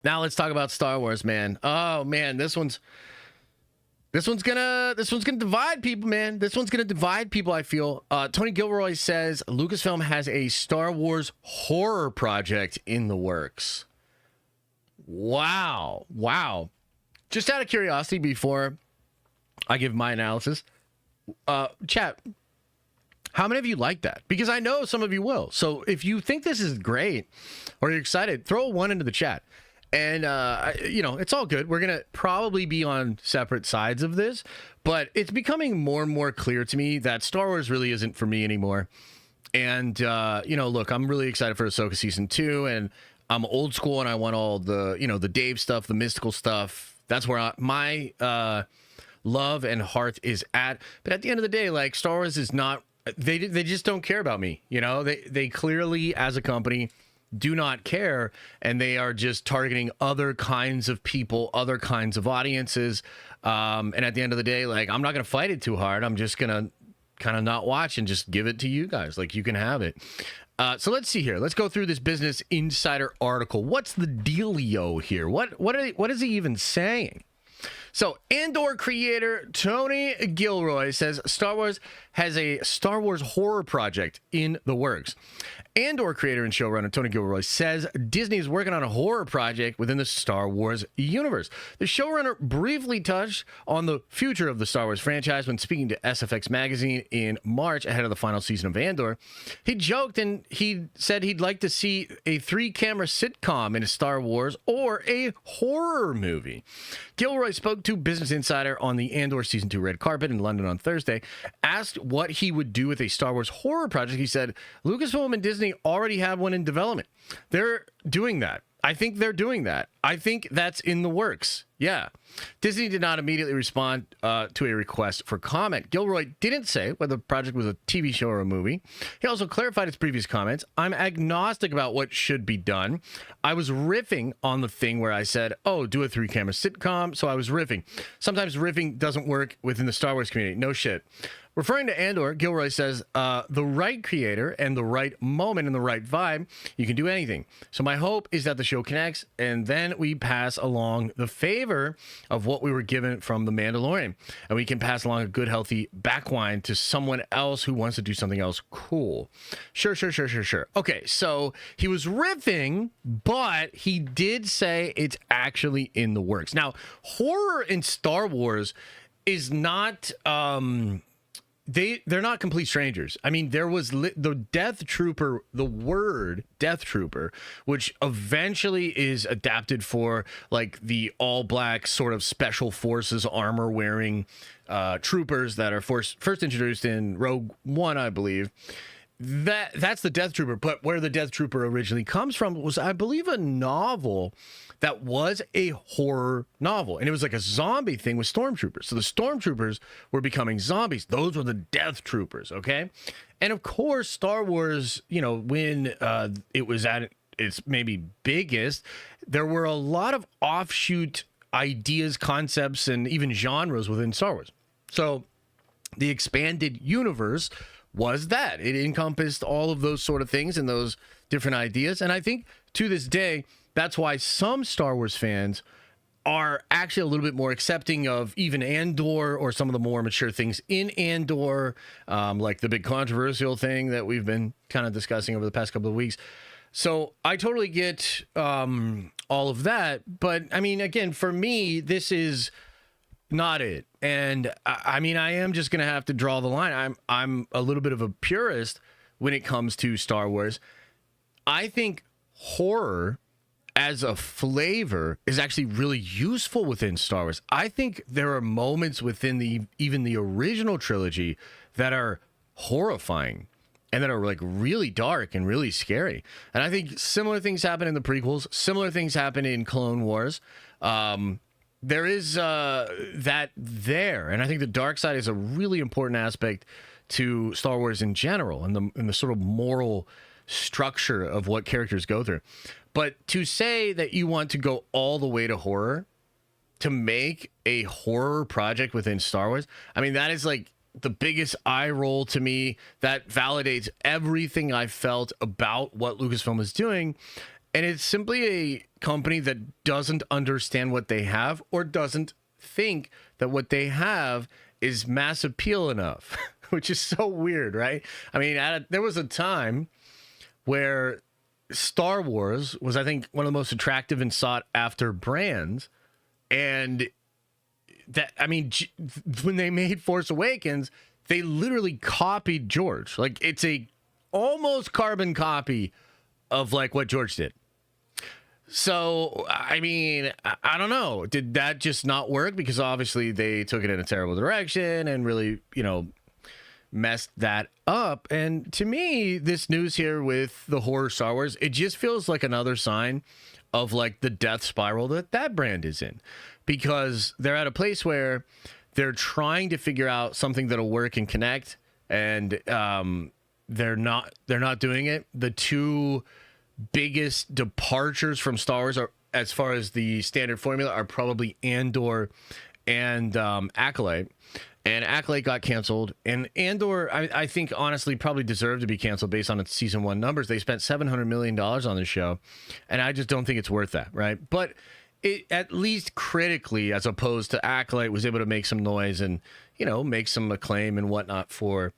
Now let's talk about Star Wars, man. Oh man, this one's gonna divide people, man. This one's gonna divide people, I feel. Tony Gilroy says Lucasfilm has a Star Wars horror project in the works. Wow. Just out of curiosity, before I give my analysis, chat, how many of you like that? Because I know some of you will. So if you think this is great or you're excited, throw a 1 into the chat. And, it's all good. We're going to probably be on separate sides of this, but it's becoming more and more clear to me that Star Wars really isn't for me anymore. And, look, I'm really excited for Ahsoka Season 2, and I'm old school, and I want all the, the Dave stuff, the mystical stuff. That's where my love and heart is at. But at the end of the day, like, Star Wars is not, they just don't care about me. They clearly, as a company, do not care, and they are just targeting other kinds of people, other kinds of audiences. And at the end of the day, like, I'm not going to fight it too hard. I'm just going to kind of not watch and just give it to you guys. Like, you can have it. So let's see here. Let's go through this Business Insider article. What's the dealio here? What is he even saying? So, Andor creator Tony Gilroy says Star Wars has a Star Wars horror project in the works. Andor creator and showrunner Tony Gilroy says Disney is working on a horror project within the Star Wars universe. The showrunner briefly touched on the future of the Star Wars franchise when speaking to SFX magazine in March ahead of the final season of Andor. He joked and he said he'd like to see a 3-camera sitcom in Star Wars or a horror movie. Gilroy spoke to Business Insider on the Andor Season 2 red carpet in London on Thursday. Asked what he would do with a Star Wars horror project, he said, Lucasfilm and Disney already have one in development. They're doing that. I think they're doing that. I think that's in the works. Yeah. Disney did not immediately respond to a request for comment. Gilroy didn't say whether the project was a TV show or a movie. He also clarified his previous comments. I'm agnostic about what should be done. I was riffing on the thing where I said, do a 3-camera sitcom. So I was riffing. Sometimes riffing doesn't work within the Star Wars community. No shit. Referring to Andor, Gilroy says, the right creator and the right moment and the right vibe, you can do anything. So my hope is that the show connects, and then we pass along the favor of what we were given from The Mandalorian. And we can pass along a good, healthy backwind to someone else who wants to do something else cool. Sure. Okay, so he was riffing, but he did say it's actually in the works. Now, horror in Star Wars is not... They're not complete strangers. I mean, there was the Death Trooper, the word Death Trooper, which eventually is adapted for like the all black sort of special forces armor wearing troopers that are first introduced in Rogue One, I believe. That's the Death Trooper. But where the Death Trooper originally comes from was, I believe, a novel that was a horror novel. And it was like a zombie thing with stormtroopers. So the stormtroopers were becoming zombies. Those were the Death Troopers, okay? And of course, Star Wars, when it was at its maybe biggest, there were a lot of offshoot ideas, concepts, and even genres within Star Wars. So the expanded universe was that. It encompassed all of those sort of things and those different ideas. And I think to this day, that's why some Star Wars fans are actually a little bit more accepting of even Andor or some of the more mature things in Andor, like the big controversial thing that we've been kind of discussing over the past couple of weeks. So I totally get all of that. But I mean, again, for me, this is not it. And I mean, I am just going to have to draw the line. I'm a little bit of a purist when it comes to Star Wars. I think horror as a flavor is actually really useful within Star Wars. I think there are moments within even the original trilogy that are horrifying and that are like really dark and really scary. And I think similar things happen in the prequels. Similar things happen in Clone Wars. There is that there. And I think the dark side is a really important aspect to Star Wars in general and the sort of moral structure of what characters go through. But to say that you want to go all the way to horror, to make a horror project within Star Wars, I mean, that is like the biggest eye roll to me. That validates everything I felt about what Lucasfilm is doing. And it's simply a company that doesn't understand what they have or doesn't think that what they have is mass appeal enough, which is so weird, right? I mean, there was a time where Star Wars was, I think, one of the most attractive and sought after brands. And that, I mean, when they made Force Awakens, they literally copied George. Like, it's a almost carbon copy of like what George did. So, I mean, I don't know. Did that just not work? Because obviously they took it in a terrible direction and really, messed that up. And to me, this news here with the horror Star Wars, it just feels like another sign of like the death spiral that brand is in. Because they're at a place where they're trying to figure out something that'll work and connect. And they're not doing it. The two biggest departures from Star Wars are, as far as the standard formula, are probably Andor and Acolyte. And Acolyte got canceled, and Andor, I think, honestly, probably deserved to be canceled based on its season 1 numbers. They spent $700 million on this show, and I just don't think it's worth that, right? But it, at least critically, as opposed to Acolyte, was able to make some noise and, make some acclaim and whatnot for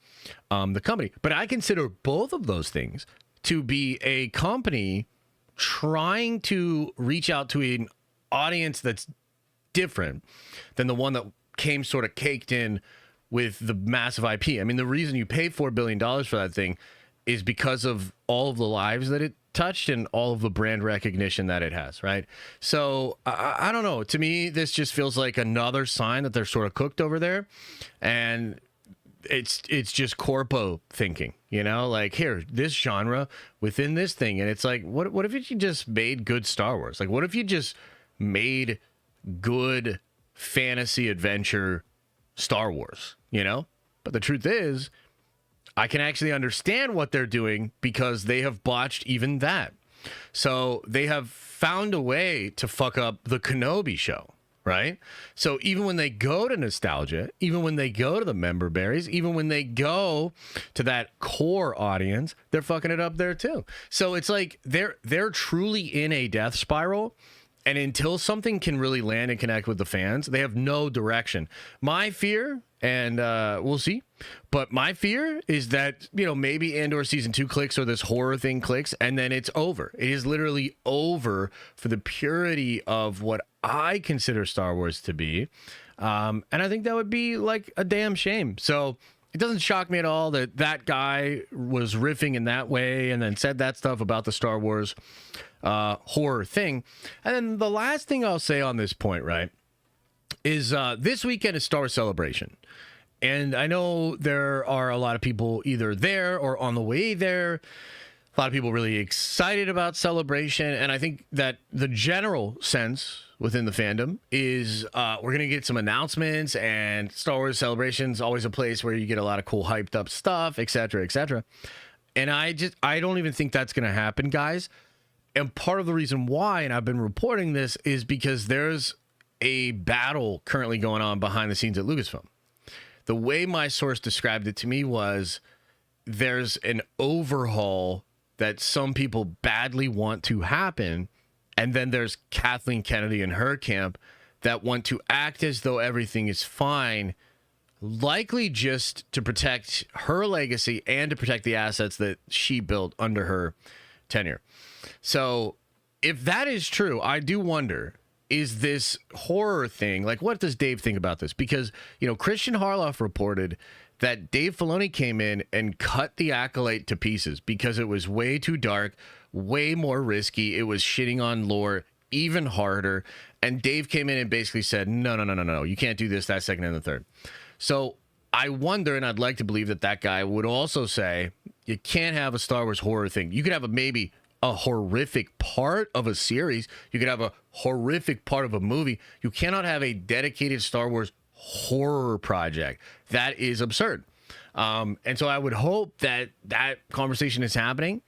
the company. But I consider both of those things to be a company trying to reach out to an audience that's different than the one that came sort of caked in with the massive IP. I mean, the reason you pay $4 billion for that thing is because of all of the lives that it touched and all of the brand recognition that it has, right? So I don't know. To me, this just feels like another sign that they're sort of cooked over there, and it's just corpo thinking, like, here, this genre within this thing. And it's like, what if you just made good Star Wars? Like, what if you just made good fantasy adventure Star Wars, But the truth is, I can actually understand what they're doing because they have botched even that. So they have found a way to fuck up the Kenobi show, right? So even when they go to nostalgia, even when they go to the member berries, even when they go to that core audience, they're fucking it up there too. So it's like they're truly in a death spiral. And until something can really land and connect with the fans, they have no direction. My fear, and we'll see, but my fear is that, maybe Andor season 2 clicks or this horror thing clicks, and then it's over. It is literally over for the purity of what I consider Star Wars to be. And I think that would be like a damn shame. So it doesn't shock me at all that that guy was riffing in that way and then said that stuff about the Star Wars horror thing. And then the last thing I'll say on this point, right, is this weekend is Star Wars Celebration. And I know there are a lot of people either there or on the way there. A lot of people really excited about Celebration. And I think that the general sense within the fandom is we're going to get some announcements, and Star Wars Celebration is always a place where you get a lot of cool hyped up stuff, et cetera, et cetera. And I don't even think that's going to happen, guys. And part of the reason why, and I've been reporting this, is because there's a battle currently going on behind the scenes at Lucasfilm. The way my source described it to me was there's an overhaul that some people badly want to happen, and then there's Kathleen Kennedy and her camp that want to act as though everything is fine, likely just to protect her legacy and to protect the assets that she built under her tenure. So if that is true, I do wonder, is this horror thing, like, what does Dave think about this? Because, Christian Harloff reported that Dave Filoni came in and cut the Acolyte to pieces because it was way too dark, way more risky. It was shitting on lore even harder. And Dave came in and basically said, no, you can't do this, that, second, and the third. So I wonder, and I'd like to believe that guy would also say, you can't have a Star Wars horror thing. You could have maybe a horrific part of a series. You could have a horrific part of a movie. You cannot have a dedicated Star Wars horror project. That is absurd. And so I would hope that conversation is happening.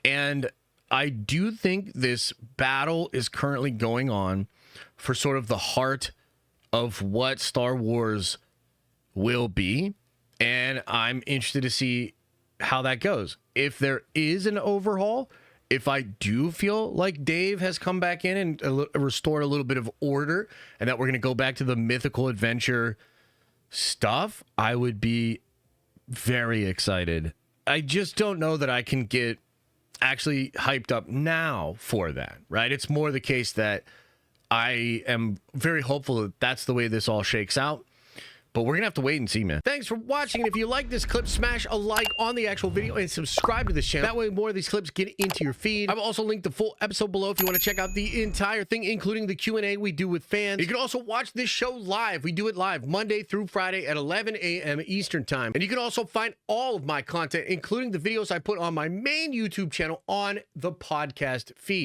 And I do think this battle is currently going on for sort of the heart of what Star Wars will be. And I'm interested to see how that goes. If there is an overhaul, if I do feel like Dave has come back in and restored a little bit of order, and that we're going to go back to the mythical adventure stuff, I would be very excited. I just don't know that I can get actually hyped up now for that, right? It's more the case that I am very hopeful that that's the way this all shakes out. But we're going to have to wait and see, man. Thanks for watching. And if you like this clip, smash a like on the actual video and subscribe to this channel. That way more of these clips get into your feed. I've also linked the full episode below if you want to check out the entire thing, including the Q&A we do with fans. You can also watch this show live. We do it live Monday through Friday at 11 a.m. Eastern time. And you can also find all of my content, including the videos I put on my main YouTube channel, on the podcast feed.